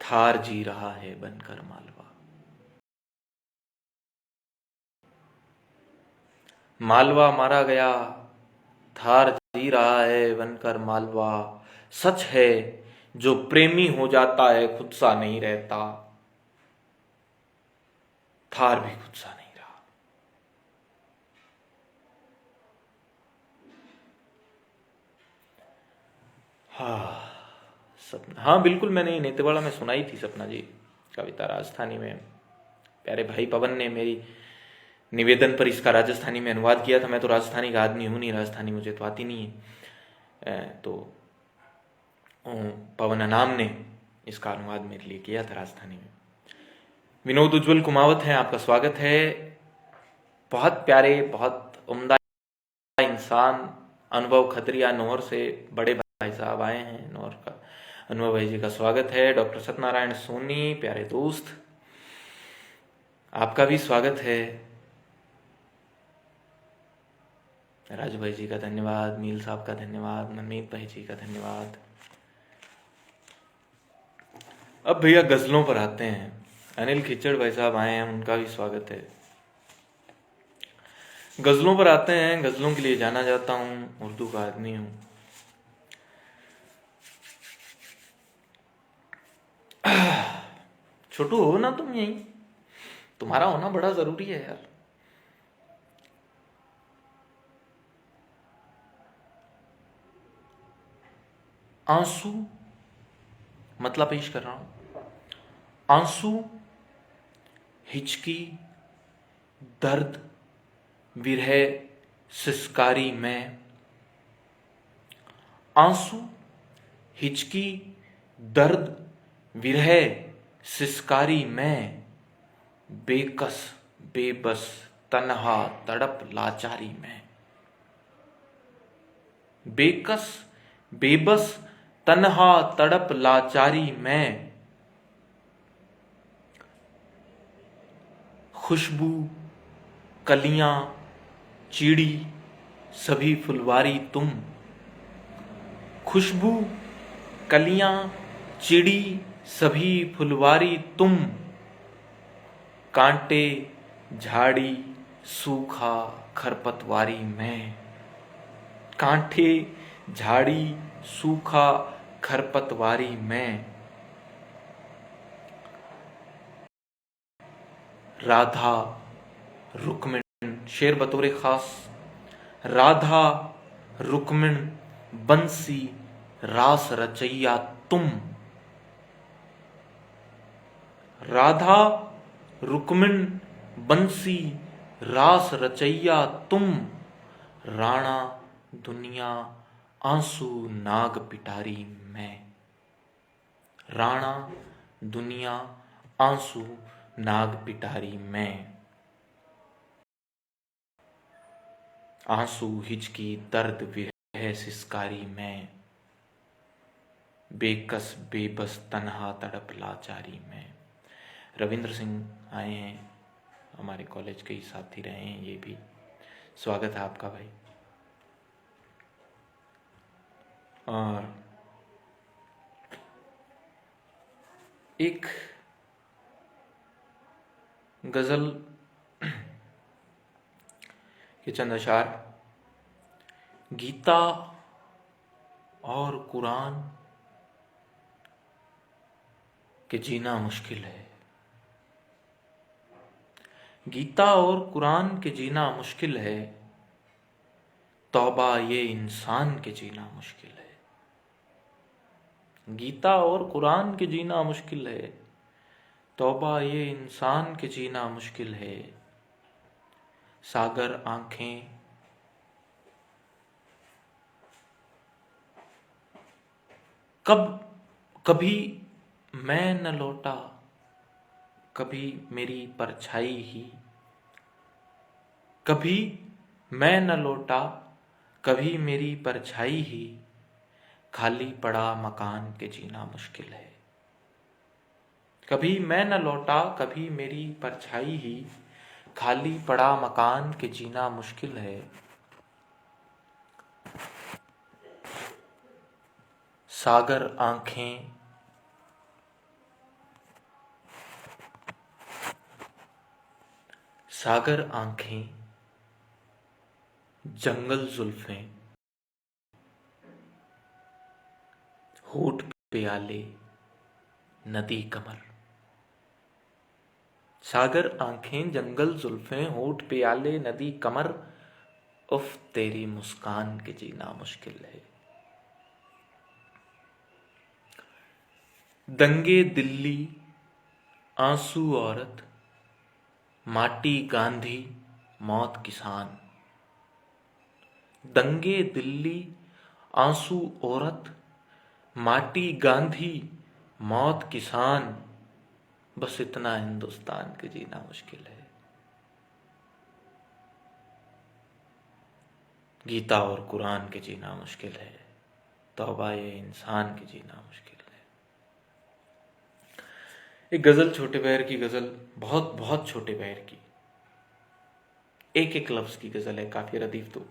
थार जी रहा है बनकर मालवा। मालवा मारा गया, थार जी रहा है बनकर मालवा, सच है जो प्रेमी हो जाता है खुद सा नहीं रहता, थार भी खुद सा नहीं रहा। हाँ सपना, हाँ बिल्कुल, मैंने नेतेवाड़ा में सुनाई थी सपना जी कविता राजस्थानी में। प्यारे भाई पवन ने मेरी निवेदन पर इसका राजस्थानी में अनुवाद किया था। मैं तो राजस्थानी का आदमी हूँ नहीं, राजस्थानी मुझे तो आती नहीं है। तो पवन अनाम ने इसका अनुवाद मेरे लिए किया था राजस्थानी में। विनोद उज्जवल कुमावत हैं, आपका स्वागत है। बहुत प्यारे, बहुत उम्दा इंसान, अनुभव खत्रिया नौर से बड़े भाई साहब आए हैं। नौर का अनुभव भाई जी का स्वागत है। डॉक्टर सत्यनारायण सोनी, प्यारे दोस्त, आपका भी स्वागत है। राजू भाई जी का धन्यवाद, मील साहब का धन्यवाद, मनमीत भाई जी का धन्यवाद। अब भैया गजलों पर आते हैं। अनिल खिचड़ भाई साहब आए हैं, उनका भी स्वागत है। गजलों पर आते हैं। गजलों के लिए जाना जाता हूँ, उर्दू का आदमी हूँ। छोटू हो ना तुम, यहीं तुम्हारा होना बड़ा जरूरी है यार। आंसू, मतलब पेश कर रहा हूं। आंसू, हिचकी, दर्द, विरह, सिसकारी में। आंसू, हिचकी, दर्द, विरह, सिसकारी में। बेकस, बेबस, तन्हा, तड़प, लाचारी में। बेकस, बेबस, तन्हा, तड़प, लाचारी में। खुशबू, कलियां, चिड़ी, सभी फुलवारी तुम। खुशबू, कलियां, चिड़ी, सभी फुलवारी तुम। कांटे, झाड़ी, सूखा, खरपतवारी में। कांटे, झाड़ी, सूखा, खरपतवारी में। राधा, रुक्मिण, शेर बतौरे खास। राधा, रुक्मिण, बंसी, रास रचैया तुम। राधा, रुक्मिण, बंसी, रास रचैया तुम। राणा, दुनिया, आंसू, नाग पिटारी में। राणा, दुनिया, आंसू, नाग पिटारी में। आंसू, हिचकी, दर्द, विरह, सिसकारी में। बेकस, बेबस, तन्हा, तड़प, लाचारी में। रविंद्र सिंह आए हैं, हमारे कॉलेज के ही साथी रहे हैं, ये भी स्वागत है आपका भाई। और एक गजल के चंद अशार। गीता और कुरान के जीना मुश्किल है। गीता और कुरान के जीना मुश्किल है, तौबा ये इंसान के जीना मुश्किल है। गीता और कुरान के जीना मुश्किल है, तौबा ये इंसान के जीना मुश्किल है। सागर आंखें, कभी मैं न लौटा, कभी मेरी परछाई ही। कभी मैं न लौटा, कभी मेरी परछाई ही। खाली पड़ा मकान के जीना मुश्किल है। कभी मैं न लौटा, कभी मेरी परछाई ही। खाली पड़ा मकान के जीना मुश्किल है। सागर आंखें, सागर आंखें, जंगल जुल्फें, होठ प्याले नदी कमर। सागर आंखें जंगल जुल्फें होठ प्याले नदी कमर। उफ तेरी मुस्कान के जीना मुश्किल है। दंगे दिल्ली आंसू औरत माटी गांधी मौत किसान। दंगे दिल्ली आंसू औरत माटी गांधी मौत किसान। बस इतना हिंदुस्तान के जीना मुश्किल है। गीता और कुरान के जीना मुश्किल है। तौबा ये इंसान के जीना मुश्किल है। एक गजल, छोटे पैर की गजल, बहुत बहुत छोटे पैर की, एक एक लफ्ज की गजल है। काफी रदीफ तो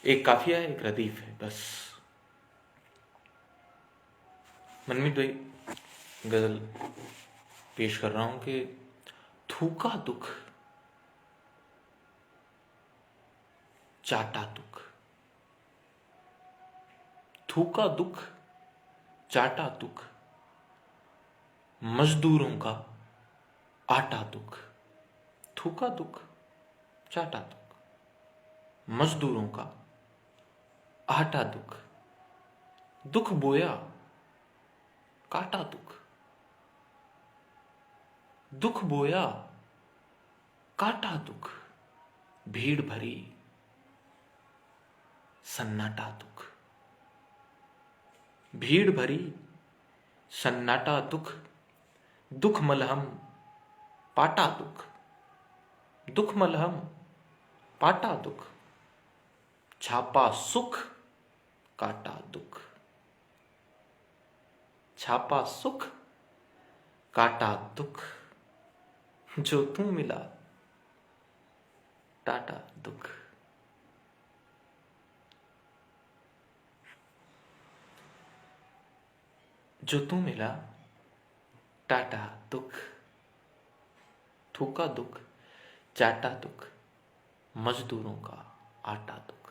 एक काफिया है, एक रदीफ है बस। मनमीत भाई गजल पेश कर रहा हूं कि थूका दुख चाटा दुख। थूका दुख चाटा दुख मजदूरों का आटा दुख। थूका दुख चाटा दुख मजदूरों का आटा दुख। दुख बोया काटा दुख। दुख बोया काटा दुख भीड़ भरी सन्नाटा दुख। भीड़ भरी सन्नाटा दुख। दुख मलहम पाटा दुख। दुख मलहम पाटा दुख छापा सुख काटा दुख। छापा सुख काटा दुख जो तू मिला टाटा दुख। जो तू मिला टाटा दुख। थूका दुख चाटा दुख मजदूरों का आटा दुख।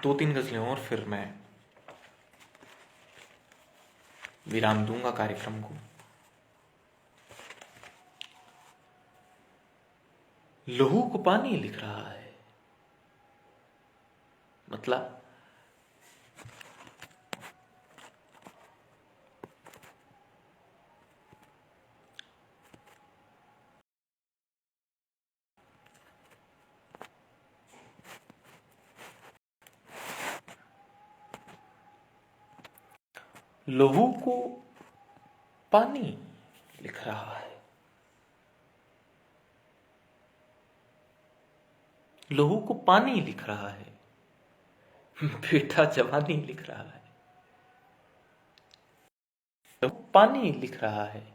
दो तीन गजलें और फिर मैं विराम दूंगा कार्यक्रम को। लहू को पानी लिख रहा है, मतलब लहू को पानी लिख रहा है। लहू को पानी लिख रहा है बेटा जवानी लिख रहा है। लहू पानी लिख रहा है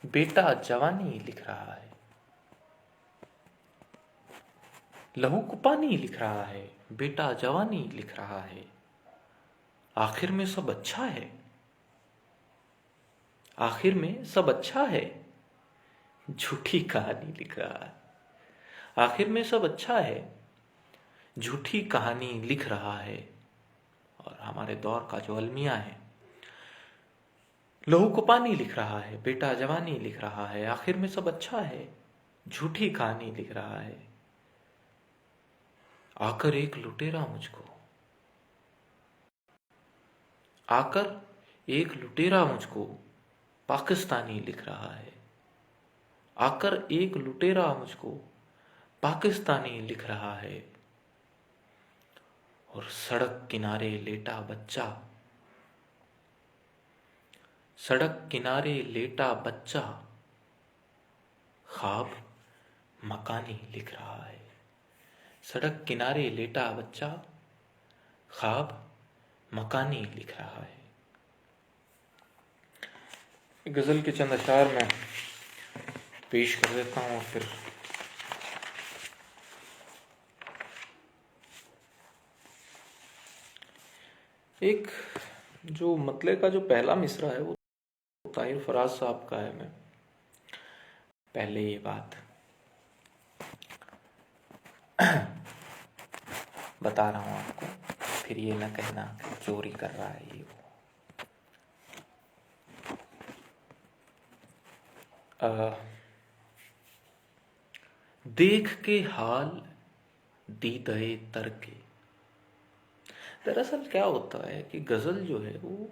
बेटा जवानी लिख रहा है। लहू को पानी लिख रहा है बेटा जवानी लिख रहा है। आखिर में सब अच्छा है। आखिर में सब अच्छा है झूठी कहानी लिख रहा है। आखिर में सब अच्छा है झूठी कहानी लिख रहा है। और हमारे दौर का जो अलमिया है, लहू को पानी लिख रहा है बेटा जवानी लिख रहा है। आखिर में सब अच्छा है झूठी कहानी लिख रहा है। आकर एक लुटेरा मुझको, आकर एक लुटेरा मुझको पाकिस्तानी लिख रहा है। आकर एक लुटेरा मुझको पाकिस्तानी लिख रहा है। और सड़क किनारे लेटा बच्चा, सड़क किनारे लेटा बच्चा ख्वाब मकानी लिख रहा है। सड़क किनारे लेटा बच्चा ख्वाब मकानी लिख रहा है। गजल के चंद अशार में पेश कर देता हूं और फिर एक जो मतले का जो पहला मिसरा है वो ताहिर फराज साहब का है। मैं पहले ये बात बता रहा हूँ आपको, फिर ये ना कहना कि चोरी कर रहा है ये वो। देख के हाल दीदए तर के। दरअसल क्या होता है कि गजल जो है वो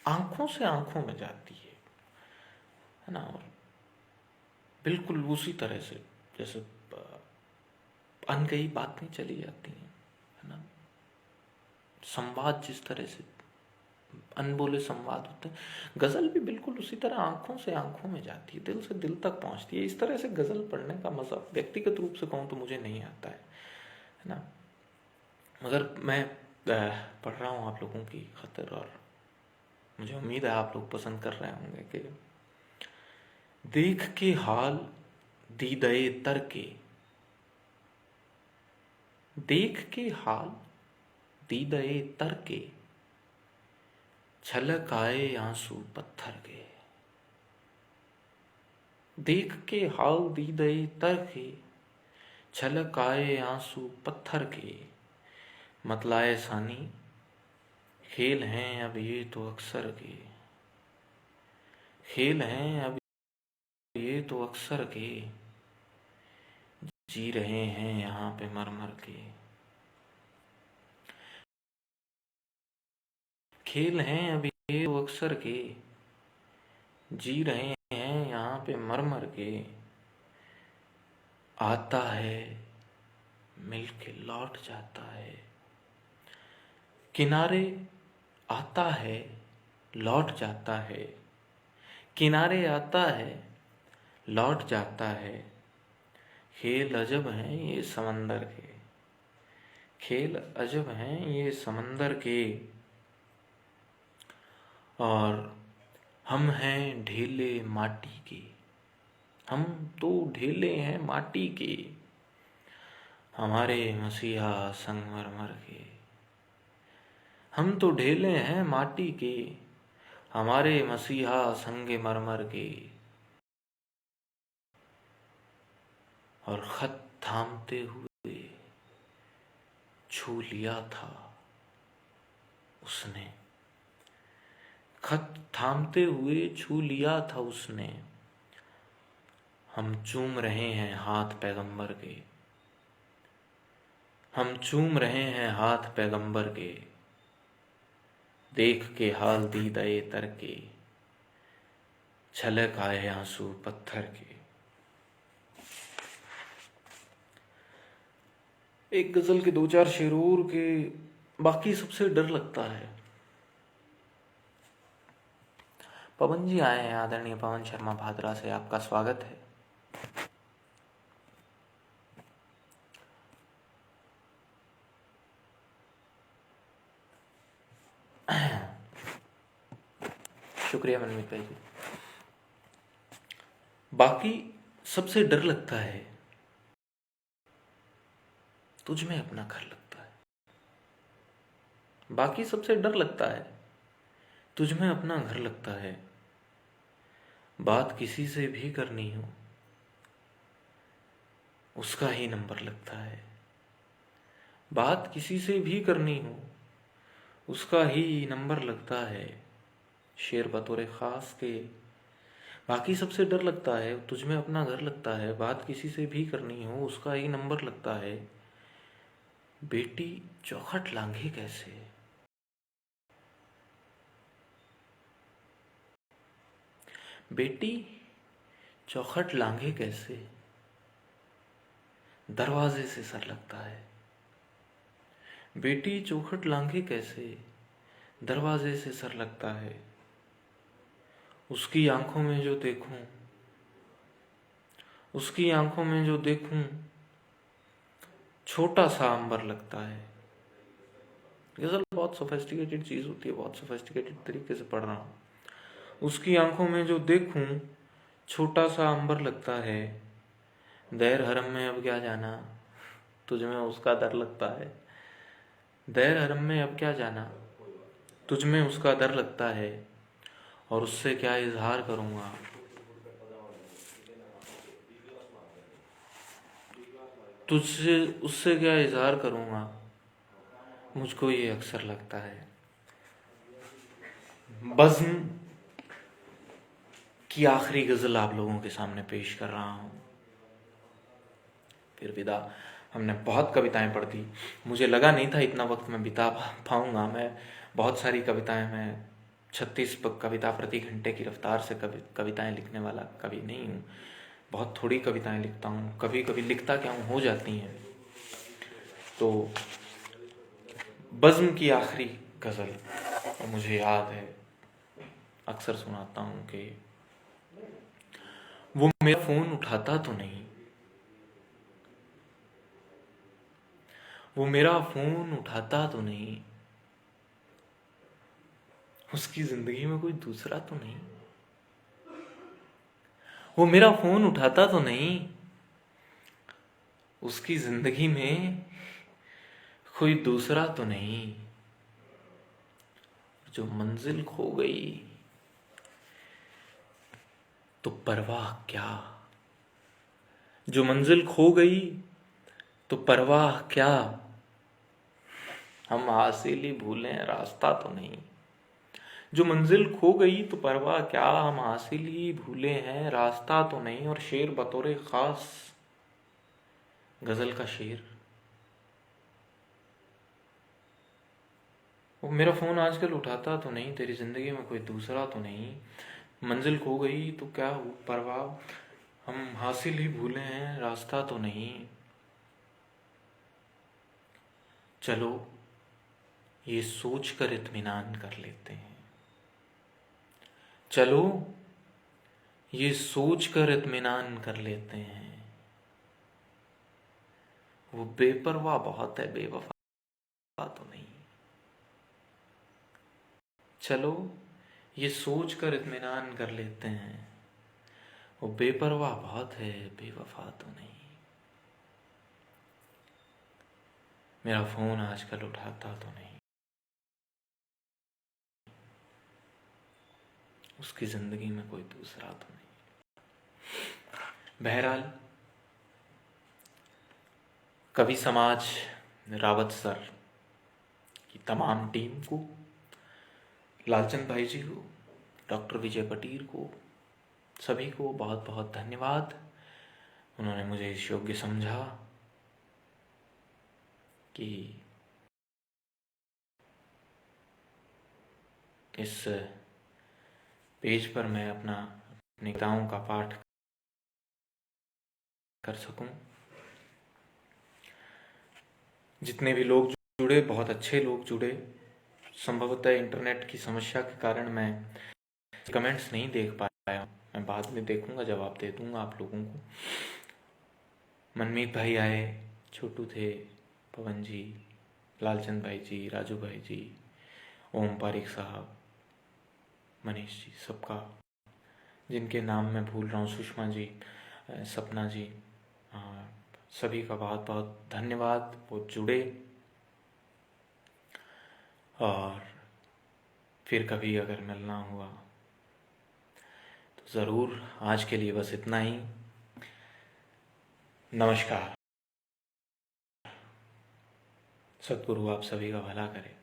आंखों से आंखों में जाती है ना। और बिल्कुल उसी तरह से जैसे अनकही बातें चली जाती हैं, है ना। संवाद जिस तरह से अनबोले संवाद होते हैं, गजल भी बिल्कुल उसी तरह आंखों से आंखों में जाती है, दिल से दिल तक पहुंचती है। इस तरह से गजल पढ़ने का मजा व्यक्तिगत रूप से कहूँ तो मुझे नहीं आता है ना। मगर मैं पढ़ रहा हूँ आप लोगों की खातिर, और मुझे उम्मीद है आप लोग पसंद कर रहे होंगे कि देख के हाल दीदए तर के। देख के हाल दीदए तर के, छलक आए आंसू पत्थर के। देख के हाल दीदए तर के, छलक आए आंसू पत्थर के। मतलाए सानी खेल हैं अब ये तो अक्सर के। खेल हैं अब ये तो अक्सर के, जी रहे हैं यहाँ पे मर मर के। खेल हैं अब ये तो अक्सर के, जी रहे हैं यहाँ पे मर मर के। आता है मिल के लौट जाता है, किनारे आता है लौट जाता है। किनारे आता है लौट जाता है। खेल अजब हैं ये समंदर के। खेल अजब हैं ये समंदर के। और हम हैं ढेले माटी के। हम तो ढेले हैं माटी के, हमारे मसीहा संगमरमर के। हम तो ढेले हैं माटी के, हमारे मसीहा संगमरमर के। और खत थामते हुए छू लिया था उसने। खत थामते हुए छू लिया था उसने। हम चूम रहे हैं हाथ पैगंबर के। हम चूम रहे हैं हाथ पैगंबर के। देख के हाल दीदए तर के, छलक आए आंसू पत्थर के। एक गजल के दो चार शेर और के, बाकी सबसे डर लगता है। पवन जी आए हैं, आदरणीय पवन शर्मा भादरा से आपका स्वागत है। शुक्रिया मनमीत भाई जी। बाकी सबसे डर लगता है, तुझ में अपना घर लगता है। बाकी सबसे डर लगता है, तुझ में अपना घर लगता है। बात किसी से भी करनी हो, उसका ही नंबर लगता है। बात किसी से भी करनी हो, उसका ही नंबर लगता है। शेर बतौर खास के, बाकी सबसे डर लगता है, तुझ में अपना घर लगता है। बात किसी से भी करनी हो, उसका ही नंबर लगता है। बेटी चौखट लांघे कैसे, बेटी चौखट लांघे कैसे, दरवाजे से सर लगता है। बेटी चौखट लांघे कैसे, दरवाजे से सर लगता है। उसकी आंखों में जो देखूं, उसकी आंखों में जो देखूं, छोटा सा अंबर लगता है। गजल बहुत सोफिस्टिकेटेड चीज होती है, बहुत सोफिस्टिकेटेड तरीके से पढ़ रहा हूं। उसकी आंखों में जो देखूं, छोटा सा अंबर लगता है। दैर हरम में अब क्या जाना, तुझ में उसका डर लगता है। दैर हरम में अब क्या जाना, तुझ में उसका डर लगता है। और उससे क्या इजहार करूंगा, तुझसे उससे क्या इजहार करूँगा, मुझको ये अक्सर लगता है। बज़्म की आखिरी गज़ल आप लोगों के सामने पेश कर रहा हूँ। फिर विदा। हमने बहुत कविताएं पढ़ दी। मुझे लगा नहीं था इतना वक्त मैं बिता पाऊँगा। मैं बहुत सारी कविताएं, मैं 36 कविता प्रति घंटे की रफ्तार से कविताएं लिखने वाला कवि नहीं हूँ। बहुत थोड़ी कविताएं लिखता हूँ, कभी कभी लिखता क्या हूँ, हो जाती हैं। तो बज़्म की आखिरी गज़ल मुझे याद है, अक्सर सुनाता हूँ कि वो मेरा फ़ोन उठाता तो नहीं, वो मेरा फ़ोन उठाता तो नहीं, उसकी ज़िंदगी में कोई दूसरा तो नहीं। वो मेरा फ़ोन उठाता तो नहीं, उसकी ज़िंदगी में कोई दूसरा तो नहीं। जो मंजिल खो गई तो परवाह क्या, जो मंजिल खो गई तो परवाह क्या, हम हासिल ही भूलें रास्ता तो नहीं। जो मंजिल खो गई तो परवाह क्या, हम हासिल ही भूले हैं रास्ता तो नहीं। और शेर बतौर खास, गजल का शेर, वो मेरा फ़ोन आजकल उठाता तो नहीं, तेरी ज़िंदगी में कोई दूसरा तो नहीं। मंजिल खो गई तो क्या परवाह, हम हासिल ही भूले हैं रास्ता तो नहीं। चलो ये सोच कर इत्मीनान कर लेते हैं, चलो ये सोच कर इत्मीनान कर लेते हैं। वो बेपरवाह बहुत है, बेवफा तो नहीं। चलो ये सोच कर इत्मीनान कर लेते हैं, वो बेपरवाह बहुत है, बेवफा तो नहीं। मेरा फ़ोन आजकल उठाता तो नहीं, उसकी ज़िंदगी में कोई दूसरा तो नहीं। बहरहाल, कवि समाज, रावत सर की तमाम टीम को, लालचंद भाई जी को, डॉक्टर विजय पटीर को, सभी को बहुत बहुत धन्यवाद। उन्होंने मुझे इस योग्य समझा कि इस पेज पर मैं अपनी कविताओं का पाठ कर सकूं। जितने भी लोग जुड़े, बहुत अच्छे लोग जुड़े। संभवतः इंटरनेट की समस्या के कारण मैं कमेंट्स नहीं देख पाया, मैं बाद में देखूंगा, जवाब दे दूंगा आप लोगों को। मनमीत भाई आए, छोटू थे, पवन जी, लालचंद भाई जी, राजू भाई जी, ओम पारिक साहब, मनीष जी, सबका जिनके नाम मैं भूल रहा हूँ, सुषमा जी, सपना जी, सभी का बहुत बहुत धन्यवाद। वो जुड़े। और फिर कभी अगर मिलना हुआ तो ज़रूर। आज के लिए बस इतना ही। नमस्कार। सद्गुरु आप सभी का भला करे।